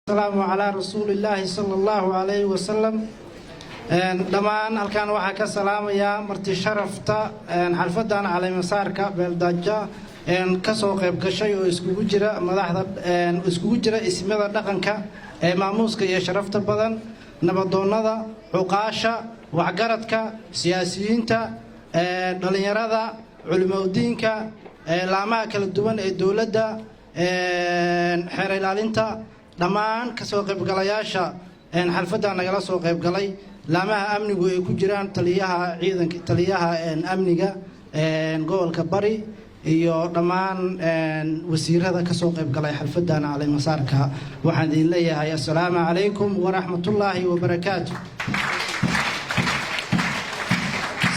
السلام على رسول الله صلى الله عليه وسلم. دمان halkan waxa ka salaamaya marti sharafta xalfadan cali masaarka beeldaja ka soo qayb gashay oo iskugu jira madaxda iskugu jira ismada dhaqanka ee maamuuska iyo sharafta badan nabadoonnada xuqaasha waxgaradka siyaasiyiinta dhalinyarada culimadiinka laamaha kala duwan ee dawladda xeer ilaalinta dhamaan ka soo qayb galayaasha xalfadan nagala soo qayb galay laamaha amnigu ay ku jiraan taliyaha ciidanka taliyaha amniga gobolka bari iyo dhamaan wasiirada ka soo qayb galay xalfadan cali masaarka waxaan idin leeyahay assalaamu calaykum wa rahmatullaahi wa barakaatuh.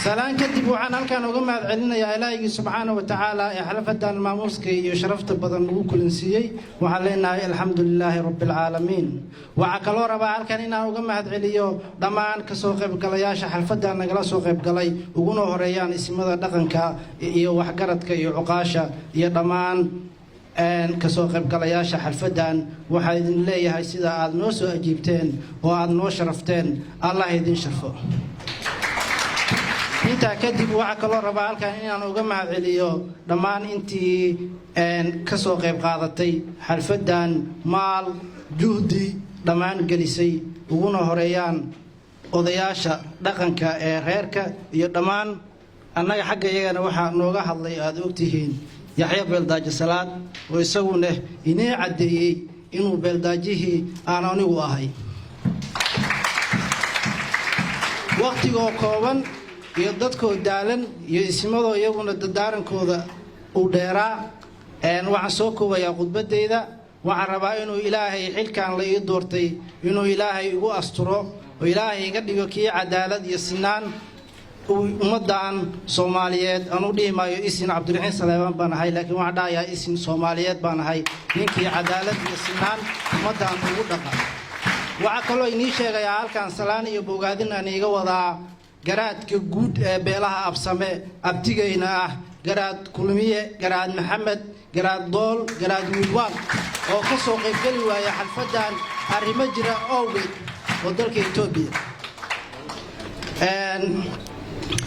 سلام كدب وعن هالكان وجمع علينا يا إلهي سبحانه وتعالى حلفت عن ماموسكي يشرفت بدن وكل نسيي وعلينا الحمد لله رب العالمين وعكلوا ربع هالكان وجمع عليه ضمان كسوق بقلياش حلفت عن نجلا سوق بقلي وجنوا هريان اسم هذا دقنك وحجرتك عقاشة يا ضمان كسوق بقلياش حلفت عن واحد الله هاي سيدا عاد نوسو أجيبتين وعاد نوشرفتين الله يدين شرفه. inta kadib waxa kala rabaa halkan inaan uga mahadceliyo dhamaan intii ka soo qayb qaadatay xalfadan maal juhdi dhamaan gelisay uguna horeeyaan odayaasha dhaqanka ee reerka iyo dhamaan annaga xagga iyagana waxa nooga hadlay aad ogtihiin Yaxya Beeldaaji Salaad oo isaguna inee cadeeyay inuu beeldaajihi aan anigu ahay waqtiga kooban iyo dadkoo daalan iyo ismadoo iyaguna dadaarankooda u dheeraa waxaan soo koobayaa khudbadeyda waxaan rabaa inuu ilaahay xilkan la ii doortay inuu ilaahay igu asturo oo ilaahay iga dhigo kii cadaalad iyo sinaan ummadan Soomaaliyeed aanu dhimayo isin Cabdiraxiin Saleeman baan ahay laakiin waxaan dhahayaa isin Soomaaliyeed baan ahay ninkii cadaalad iyo sinaan ummadan ugu dhaqay waxa kaloo inii sheegayaa halkan salaan iyo bogaadin aan iga wadaa garaadka guud ee beelaha absame abtigayna ah garaad kulmiye garaad maxamed garaad dool garaad wiilwaan oo ka soo qayb gali waaya xalfadan arrimo jira awgeed oo dalka Itoobiya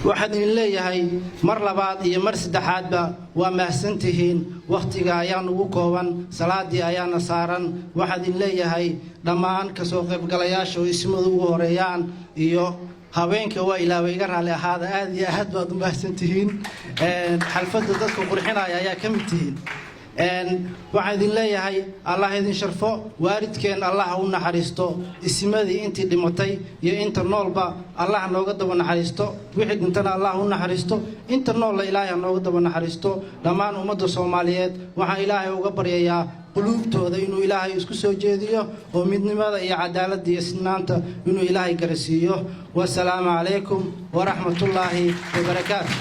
waxaan idin leeyahay mar labaad iyo mar saddexaadba waa mahadsantihiin waqtiga ayaan ugu kooban salaadii ayaana saaran waxaan idin leeyahay dhammaan ka soo qayb galayaasha oo ismadu ugu horeeyaan iyo haweenka waa ilaahay iga raali ahaada aad iyo aad baad u mahadsantihiin xalfada dadka qurxinaya ayaa ka mid tihiin waxaan idin leeyahay Allah idin sharfo waalidkeen Allah u naxariisto ismadii intii dhimatay iyo inta noolba Allah nooga daba naxariisto wixii dhintana Allah u naxariisto inta nool ilaahay nooga daba naxariisto dhamaan ummadda Soomaaliyeed waxaan ilaahay uga baryayaa qulubtooda inuu ilaahay isku soo jeediyo oo midnimada iyo cadaaladda iyo sinaanta inuu ilaahay garasiiyo wassalaamu calaykum wa rahmatullaahi wa barakaatuh.